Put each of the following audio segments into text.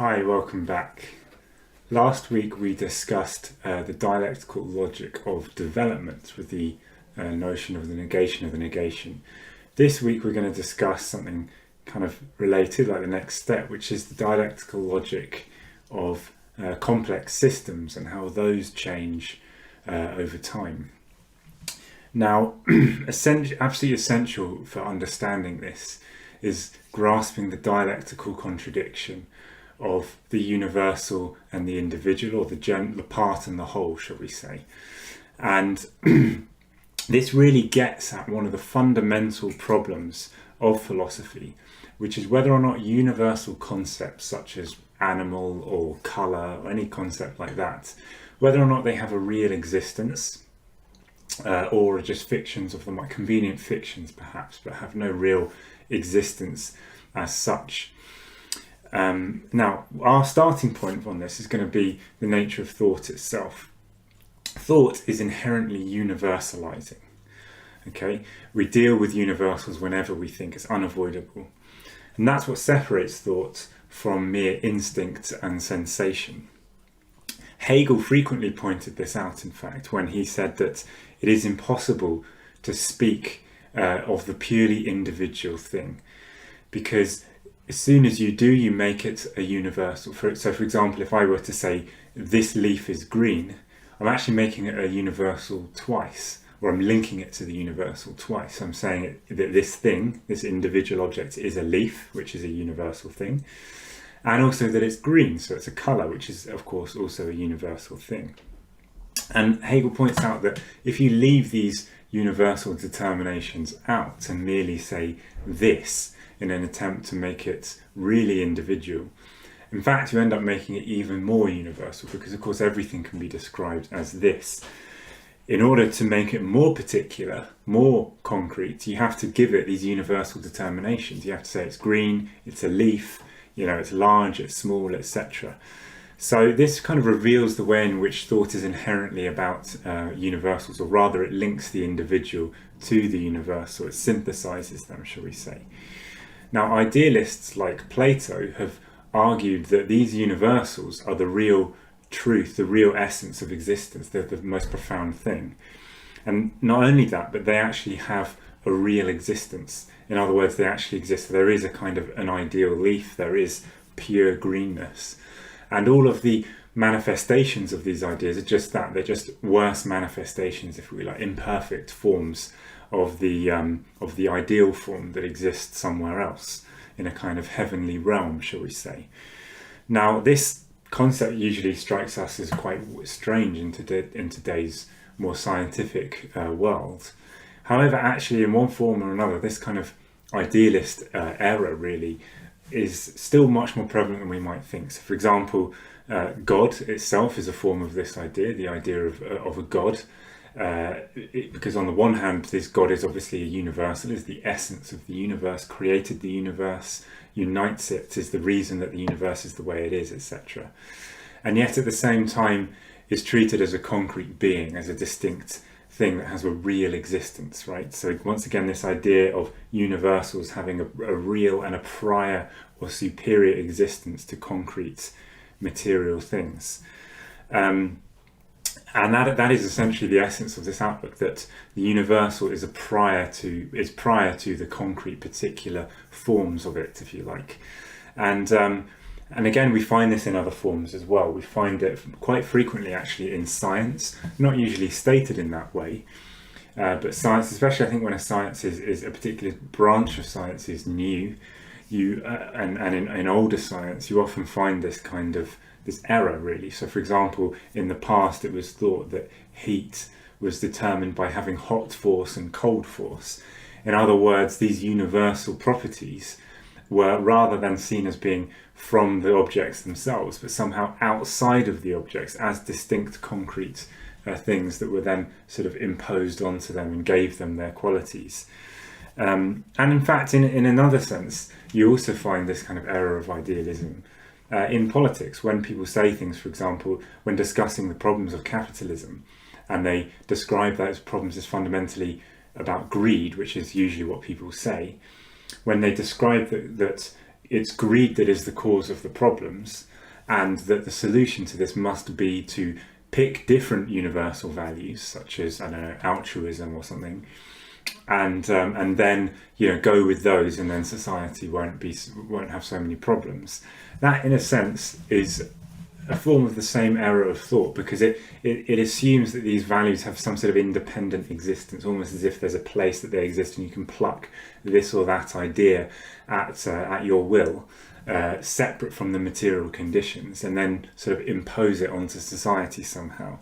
Hi, welcome back. Last week we discussed the dialectical logic of development with the notion of the negation. This week we're going to discuss something kind of related, like the next step, which is the dialectical logic of complex systems and how those change over time. Now, absolutely essential for understanding this is grasping the dialectical contradiction of the universal and the individual, or the part and the whole, shall we say. And this really gets at one of the fundamental problems of philosophy, which is whether or not universal concepts such as animal or colour or any concept like that, whether or not they have a real existence or are just fictions of them, like convenient fictions perhaps, but have no real existence as such. Now, our starting point on this is going to be the nature of thought itself. Thought is inherently universalizing. Okay, we deal with universals whenever we think it's unavoidable, and that's what separates thought from mere instinct and sensation. Hegel frequently pointed this out, in fact, when he said that it is impossible to speak of the purely individual thing, because as soon as you do, you make it a universal. So for example, if I were to say, this leaf is green, I'm actually making it a universal twice, or I'm linking it to the universal twice. I'm saying that this thing, this individual object, is a leaf, which is a universal thing, and also that it's green, so it's a colour, which is, of course, also a universal thing. And Hegel points out that if you leave these universal determinations out and merely say this, in an attempt to make it really individual, in fact you end up making it even more universal, because of course everything can be described as this. In order to make it more particular, more concrete, you have to give it these universal determinations. You have to say it's green, it's a leaf, it's large, it's small, etc. So this kind of reveals the way in which thought is inherently about universals, or rather it links the individual to the universal, it synthesizes them, shall we say. Now, idealists like Plato have argued that these universals are the real truth, the real essence of existence. They're the most profound thing. And not only that, but they actually have a real existence. In other words, they actually exist. There is a kind of an ideal leaf, there is pure greenness. And all of the manifestations of these ideas are just that. They're just worse manifestations, if we like, imperfect forms of the ideal form that exists somewhere else in a kind of heavenly realm, shall we say. Now, this concept usually strikes us as quite strange in today's more scientific world. However, actually, in one form or another, this kind of idealist error really is still much more prevalent than we might think. So, for example, God itself is a form of this idea, the idea of a God. Because on the one hand, this God is obviously a universal, is the essence of the universe, created the universe, unites it, is the reason that the universe is the way it is, etc. And yet at the same time is treated as a concrete being, as a distinct thing that has a real existence, right? So once again, this idea of universals having a real and a prior or superior existence to concrete material things. And that is essentially the essence of this outlook, that the universal is prior to the concrete particular forms of it, if you like. And again, we find this in other forms as well. We find it quite frequently actually in science, not usually stated in that way, but science, especially I think when a science is a particular branch of science is new, and in older science, you often find this kind of this error really. So for example, in the past it was thought that heat was determined by having hot force and cold force. In other words, these universal properties were rather than seen as being from the objects themselves, but somehow outside of the objects as distinct concrete things that were then sort of imposed onto them and gave them their qualities. And in fact, in another sense, you also find this kind of error of idealism in politics, when people say things, for example, when discussing the problems of capitalism, and they describe those problems as fundamentally about greed, which is usually what people say, when they describe that it's greed that is the cause of the problems, and that the solution to this must be to pick different universal values, such as, I don't know, altruism or something, and then go with those, and then society won't have so many problems. That, in a sense, is a form of the same error of thought, because it assumes that these values have some sort of independent existence, almost as if there's a place that they exist and you can pluck this or that idea at your will, separate from the material conditions, and then sort of impose it onto society somehow.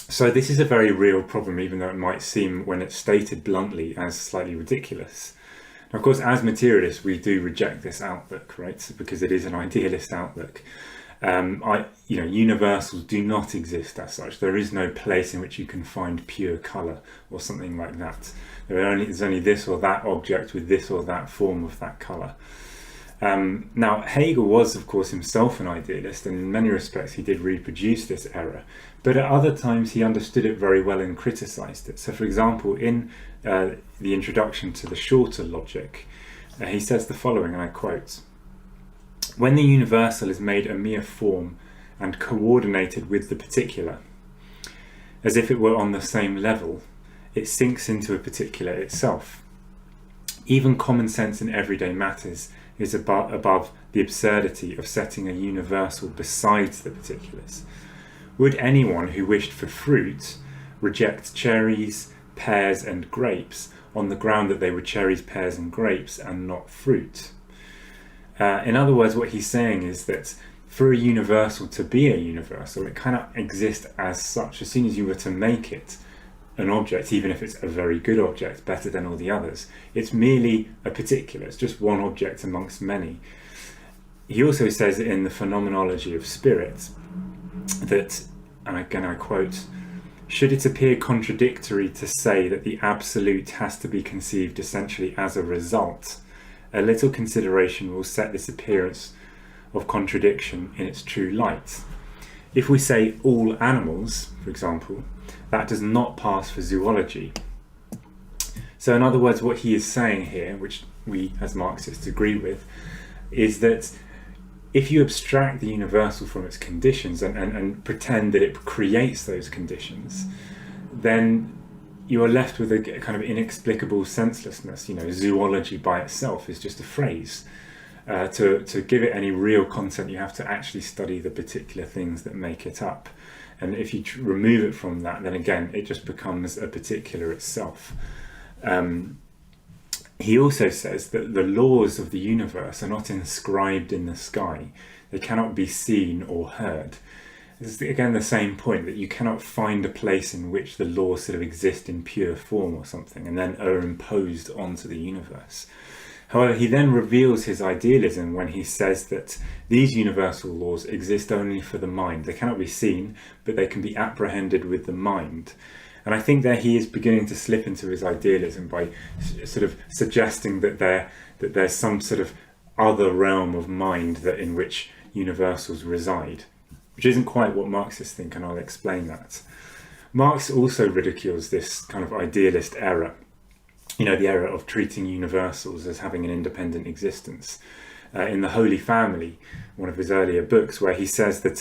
So this is a very real problem, even though it might seem, when it's stated bluntly, as slightly ridiculous. Now, of course, as materialists, we do reject this outlook, right? Because it is an idealist outlook. Universals do not exist as such. There is no place in which you can find pure colour or something like that. There's only this or that object with this or that form of that colour. Now, Hegel was, of course, himself an idealist, and in many respects he did reproduce this error, but at other times he understood it very well and criticised it. So, for example, in the introduction to the shorter logic, he says the following, and I quote: "When the universal is made a mere form and coordinated with the particular, as if it were on the same level, it sinks into a particular itself. Even common sense in everyday matters is above the absurdity of setting a universal besides the particulars. Would anyone who wished for fruit reject cherries, pears and grapes on the ground that they were cherries, pears and grapes and not fruit?" In other words, what he's saying is that for a universal to be a universal, it cannot exist as such. As soon as you were to make it an object, even if it's a very good object, better than all the others, it's merely a particular. It's just one object amongst many. He also says in the Phenomenology of Spirit that, and again I quote, "Should it appear contradictory to say that the absolute has to be conceived essentially as a result, a little consideration will set this appearance of contradiction in its true light. If we say all animals, for example, that does not pass for zoology." So in other words, what he is saying here, which we as Marxists agree with, is that if you abstract the universal from its conditions and pretend that it creates those conditions, then you are left with a kind of inexplicable senselessness. Zoology by itself is just a phrase. To give it any real content, you have to actually study the particular things that make it up. And if you remove it from that, then again, it just becomes a particular itself. He also says that the laws of the universe are not inscribed in the sky. They cannot be seen or heard. This is again the same point, that you cannot find a place in which the laws sort of exist in pure form or something and then are imposed onto the universe. However, he then reveals his idealism when he says that these universal laws exist only for the mind. They cannot be seen, but they can be apprehended with the mind. And I think that he is beginning to slip into his idealism by sort of suggesting that there's some sort of other realm of mind that in which universals reside, which isn't quite what Marxists think, and I'll explain that. Marx also ridicules this kind of idealist error. The error of treating universals as having an independent existence. In The Holy Family, one of his earlier books, where he says that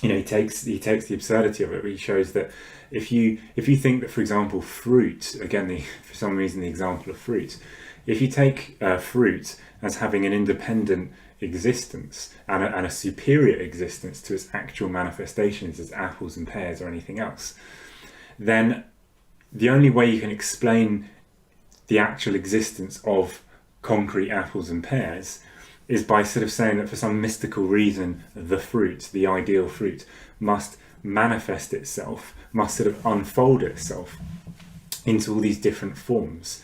he takes the absurdity of it. He shows that if you think that, for example, fruit, again, for some reason the example of fruit, if you take fruit as having an independent existence and a superior existence to its actual manifestations as apples and pears or anything else, then the only way you can explain the actual existence of concrete apples and pears is by sort of saying that for some mystical reason the fruit, the ideal fruit, must manifest itself, must sort of unfold itself into all these different forms.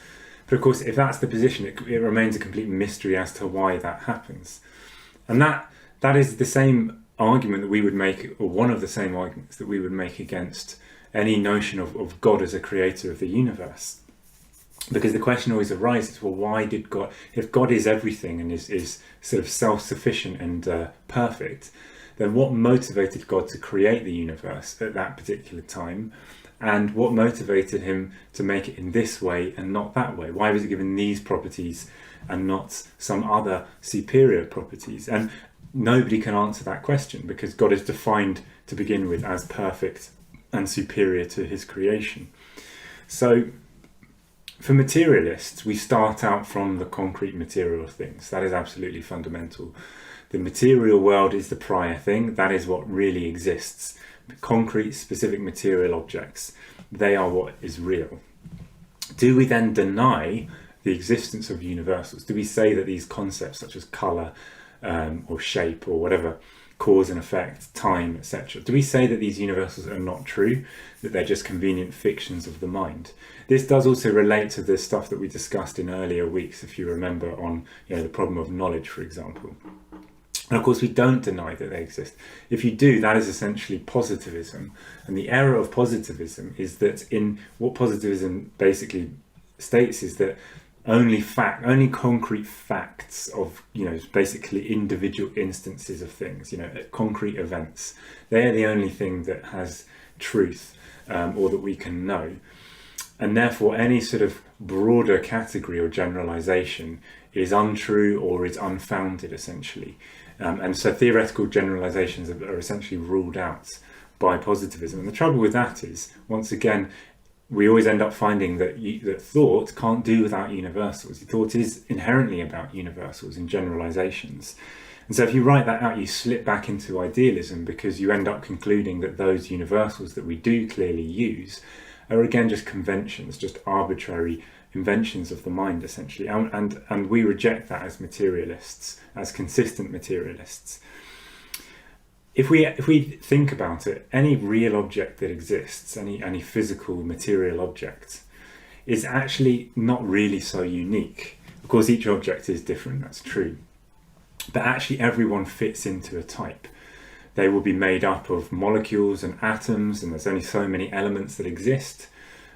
But of course, if that's the position, it remains a complete mystery as to why that happens. And that is the same argument that we would make, or one of the same arguments that we would make against any notion of God as a creator of the universe. Because the question always arises, well, why did God, if God is everything and is sort of self-sufficient and perfect, then what motivated God to create the universe at that particular time? And what motivated him to make it in this way and not that way? Why was it given these properties and not some other superior properties? And nobody can answer that question, because God is defined to begin with as perfect and superior to his creation. So for materialists, we start out from the concrete material things. That is absolutely fundamental. The material world is the prior thing. That is what really exists. Concrete, specific material objects, they are what is real. Do we then deny the existence of universals? Do we say that these concepts such as colour or shape or whatever, cause and effect, time, etc., do we say that these universals are not true, that they're just convenient fictions of the mind? This does also relate to the stuff that we discussed in earlier weeks, if you remember, on the problem of knowledge, for example. And of course, we don't deny that they exist. If you do, that is essentially positivism. And the error of positivism is that in what positivism basically states is that only concrete facts of, basically individual instances of things, concrete events, they are the only thing that has truth, or that we can know. And therefore, any sort of broader category or generalization is untrue or is unfounded, essentially. And so theoretical generalizations are essentially ruled out by positivism. And the trouble with that is, once again, we always end up finding that thought can't do without universals. Thought is inherently about universals and generalizations. And so if you write that out, you slip back into idealism, because you end up concluding that those universals that we do clearly use are again just conventions, just arbitrary inventions of the mind, essentially. And we reject that as materialists, as consistent materialists. If we think about it, any real object that exists, any physical material object, is actually not really so unique. Of course, each object is different, that's true. But actually everyone fits into a type. They will be made up of molecules and atoms, and there's only so many elements that exist.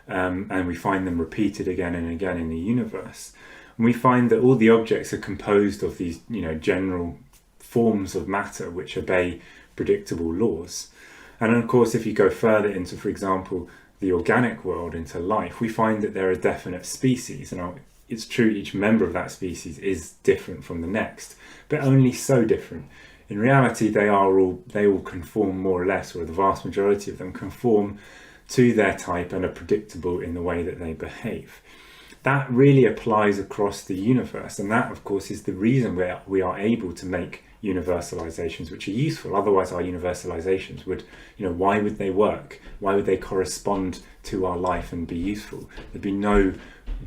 And we find them repeated again and again in the universe. And we find that all the objects are composed of these, general forms of matter which obey predictable laws. And of course, if you go further into, for example, the organic world, into life, we find that there are definite species. And it's true, each member of that species is different from the next, but only so different. In reality, they all conform more or less, or the vast majority of them conform to their type and are predictable in the way that they behave. That really applies across the universe, and that, of course, is the reason we are able to make universalizations which are useful. Otherwise, our universalizations would, why would they work? Why would they correspond to our life and be useful? There'd be no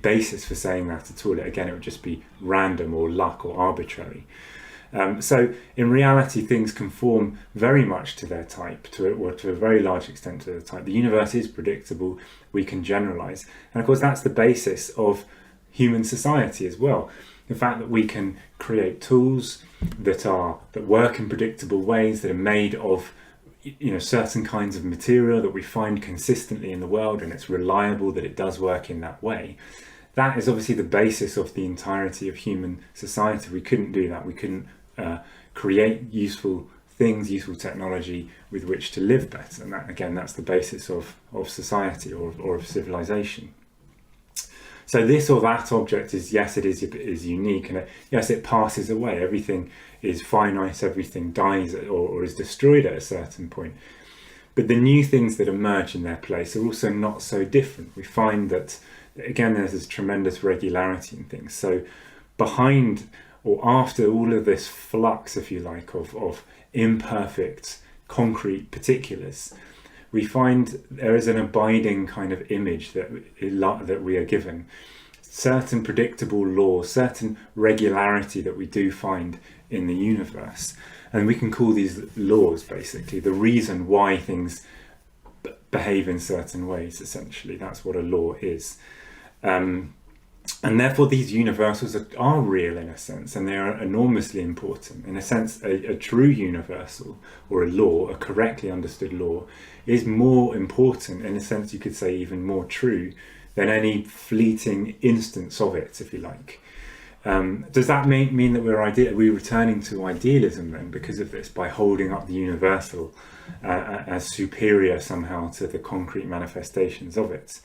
basis for saying that at all. Again, it would just be random or luck or arbitrary. So in reality, things conform very much to their type, to a very large extent to the type. The universe is predictable, we can generalize. And of course, that's the basis of human society as well. The fact that we can create tools that work in predictable ways, that are made of certain kinds of material that we find consistently in the world, and it's reliable that it does work in that way. That is obviously the basis of the entirety of human society. We couldn't do that. We couldn't create useful things, useful technology with which to live better. And that, again, that's the basis of society or of civilization. So this or that object is, yes, it is unique, and yes, it passes away. Everything is finite, everything dies or is destroyed at a certain point. But the new things that emerge in their place are also not so different. We find that, again, there's this tremendous regularity in things. So behind or after all of this flux, if you like, of imperfect, concrete particulars, we find there is an abiding kind of image that we are given. Certain predictable laws, certain regularity that we do find in the universe. And we can call these laws, basically, the reason why things behave in certain ways, essentially. That's what a law is. And therefore these universals are real in a sense, and they are enormously important. In a sense, a true universal, or a law, a correctly understood law, is more important, in a sense you could say even more true, than any fleeting instance of it, if you like. Does that mean that we're returning to idealism then because of this, by holding up the universal as superior somehow to the concrete manifestations of it?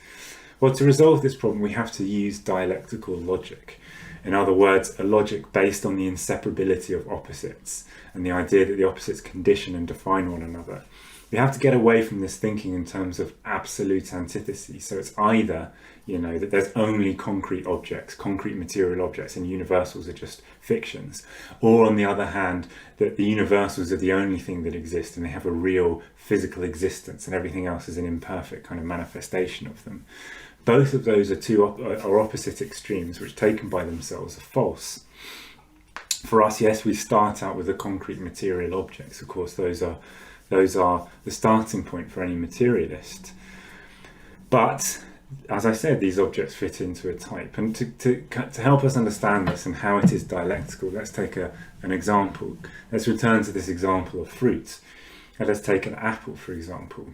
Well, to resolve this problem, we have to use dialectical logic. In other words, a logic based on the inseparability of opposites and the idea that the opposites condition and define one another. We have to get away from this thinking in terms of absolute antithesis. So it's either, that there's only concrete objects, concrete material objects, and universals are just fictions. Or on the other hand, that the universals are the only thing that exist and they have a real physical existence and everything else is an imperfect kind of manifestation of them. Both of those are opposite extremes, which taken by themselves are false. For us, yes, we start out with the concrete material objects. Of course, those are the starting point for any materialist. But as I said, these objects fit into a type. And to help us understand this and how it is dialectical, let's take an example. Let's return to this example of fruit. And let's take an apple, for example.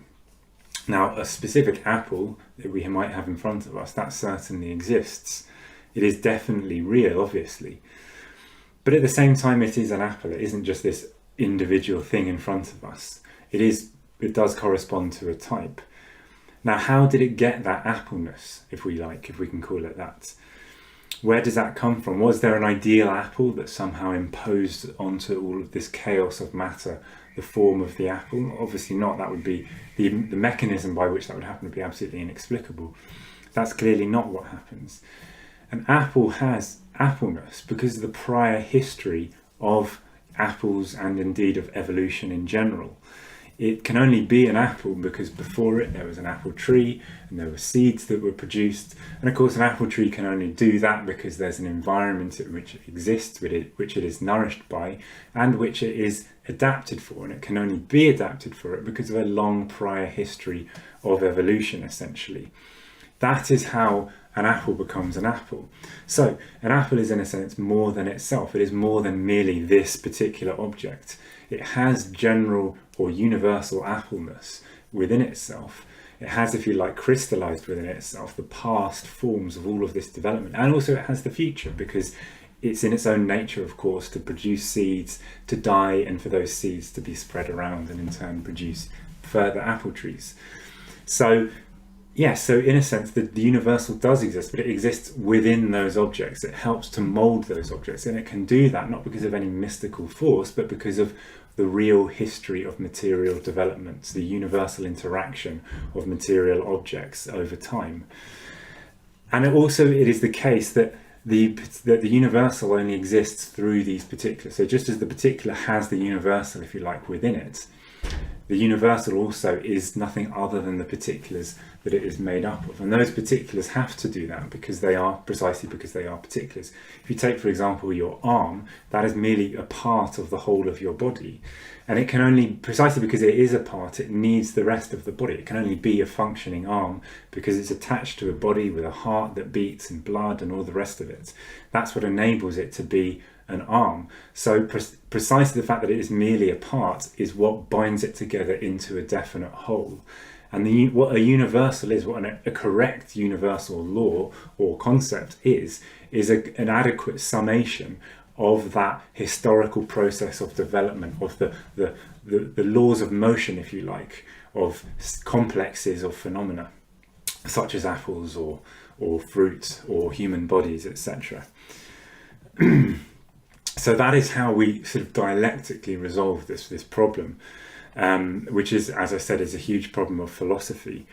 Now, a specific apple that we might have in front of us, that certainly exists. It is definitely real, obviously. But at the same time, it is an apple. It isn't just this individual thing in front of us. It does correspond to a type. Now, how did it get that appleness, if we can call it that? Where does that come from? Was there an ideal apple that somehow imposed onto all of this chaos of matter the form of the apple? Obviously not. That would be the mechanism by which that would happen would be absolutely inexplicable. That's clearly not what happens. An apple has appleness because of the prior history of apples and indeed of evolution in general. It can only be an apple because before it there was an apple tree and there were seeds that were produced. And of course an apple tree can only do that because there's an environment in which it exists, which it is nourished by and which it is adapted for. And it can only be adapted for it because of a long prior history of evolution, essentially. That is how an apple becomes an apple. So an apple is in a sense more than itself. It is more than merely this particular object. It has general or universal appleness within itself. It has, if you like, crystallized within itself the past forms of all of this development. And also it has the future because it's in its own nature, of course, to produce seeds, to die, and for those seeds to be spread around and in turn produce further apple trees. So yes, so in a sense, the universal does exist, but it exists within those objects. It helps to mold those objects, and it can do that not because of any mystical force, but because of the real history of material development, the universal interaction of material objects over time. And it is the case that the universal only exists through these particulars. So just as the particular has the universal, if you like, within it, the universal also is nothing other than the particulars that it is made up of. And those particulars have to do that precisely because they are particulars. If you take, for example, your arm, that is merely a part of the whole of your body. And it can only, precisely because it is a part, it needs the rest of the body. It can only be a functioning arm because it's attached to a body with a heart that beats and blood and all the rest of it. That's what enables it to be an arm. So precisely the fact that it is merely a part is what binds it together into a definite whole. And what a universal is, what a correct universal law or concept is an adequate summation of that historical process of development, of the laws of motion, if you like, of complexes of phenomena, such as apples or fruit or human bodies, etc. So that is how we sort of dialectically resolve this problem, which is, as I said, is a huge problem of philosophy.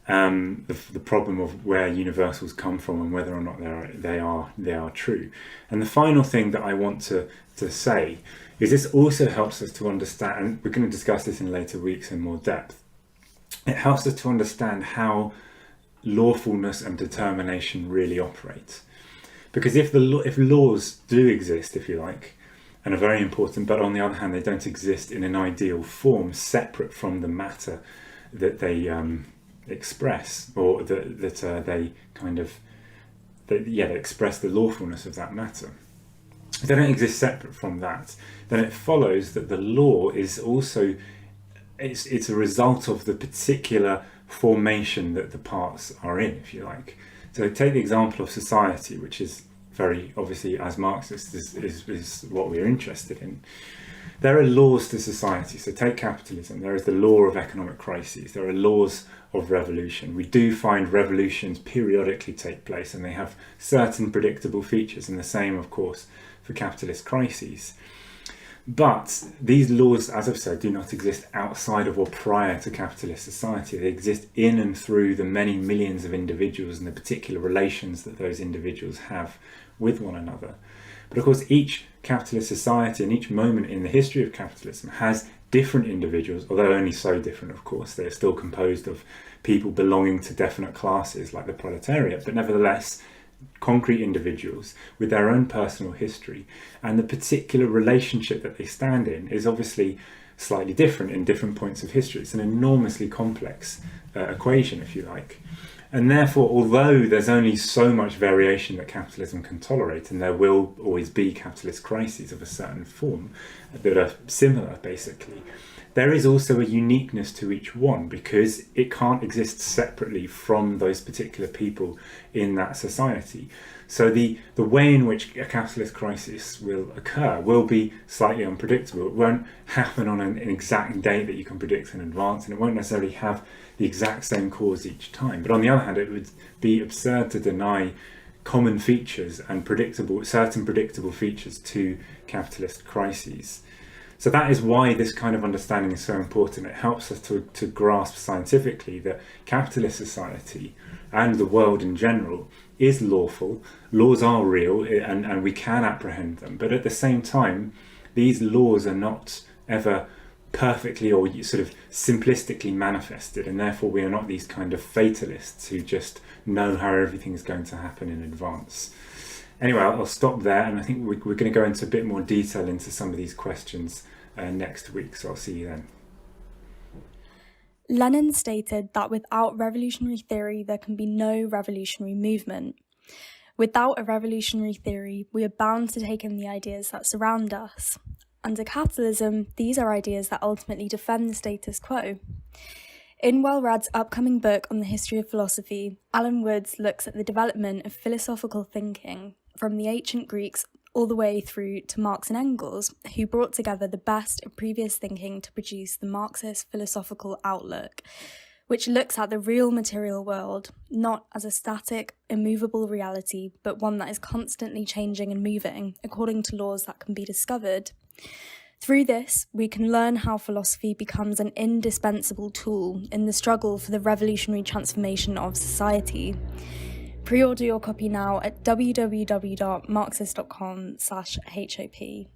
The problem of where universals come from and whether or not they are true. And the final thing that I want to say is this also helps us to understand, and we're going to discuss this in later weeks in more depth. It helps us to understand how lawfulness and determination really operate. Because if laws do exist, if you like, and are very important, but on the other hand they don't exist in an ideal form separate from the matter that they express, or that they express the lawfulness of that matter. If they don't exist separate from that, then it follows that the law is also it's a result of the particular formation that the parts are in, if you like. So take the example of society, which is very obviously, as Marxists, is what we're interested in. there are laws to society. So take capitalism. There is the law of economic crises. There are laws of revolution. We do find revolutions periodically take place, and they have certain predictable features, and the same, of course, for capitalist crises. But these laws, as I've said, do not exist outside of or prior to capitalist society. They exist in and through the many millions of individuals and the particular relations that those individuals have with one another. But of course, each capitalist society and each moment in the history of capitalism has different individuals, although only so different, of course. They are still composed of people belonging to definite classes like the proletariat, but nevertheless concrete individuals with their own personal history, and the particular relationship that they stand in is obviously slightly different in different points of history. It's an enormously complex equation, if you like. And therefore, although there's only so much variation that capitalism can tolerate, and there will always be capitalist crises of a certain form that are similar, basically, there is also a uniqueness to each one, because it can't exist separately from those particular people in that society. So the way in which a capitalist crisis will occur will be slightly unpredictable. It won't happen on an exact date that you can predict in advance, and it won't necessarily have the exact same cause each time. But on the other hand, it would be absurd to deny common features and certain predictable features to capitalist crises. So that is why this kind of understanding is so important. It helps us to grasp scientifically that capitalist society and the world in general is lawful. Laws are real, and we can apprehend them. But at the same time, these laws are not ever perfectly or sort of simplistically manifested, and therefore we are not these kind of fatalists who just know how everything is going to happen in advance. Anyway, I'll stop there, and I think we're going to go into a bit more detail into some of these questions next week, so I'll see you then. Lenin stated that without revolutionary theory, there can be no revolutionary movement. Without a revolutionary theory, we are bound to take in the ideas that surround us. Under capitalism, these are ideas that ultimately defend the status quo. In Wellred's upcoming book on the history of philosophy, Alan Woods looks at the development of philosophical thinking from the ancient Greeks all the way through to Marx and Engels, who brought together the best of previous thinking to produce the Marxist philosophical outlook, which looks at the real material world, not as a static, immovable reality, but one that is constantly changing and moving according to laws that can be discovered. Through this, we can learn how philosophy becomes an indispensable tool in the struggle for the revolutionary transformation of society. Pre-order your copy now at www.marxist.com/HOP.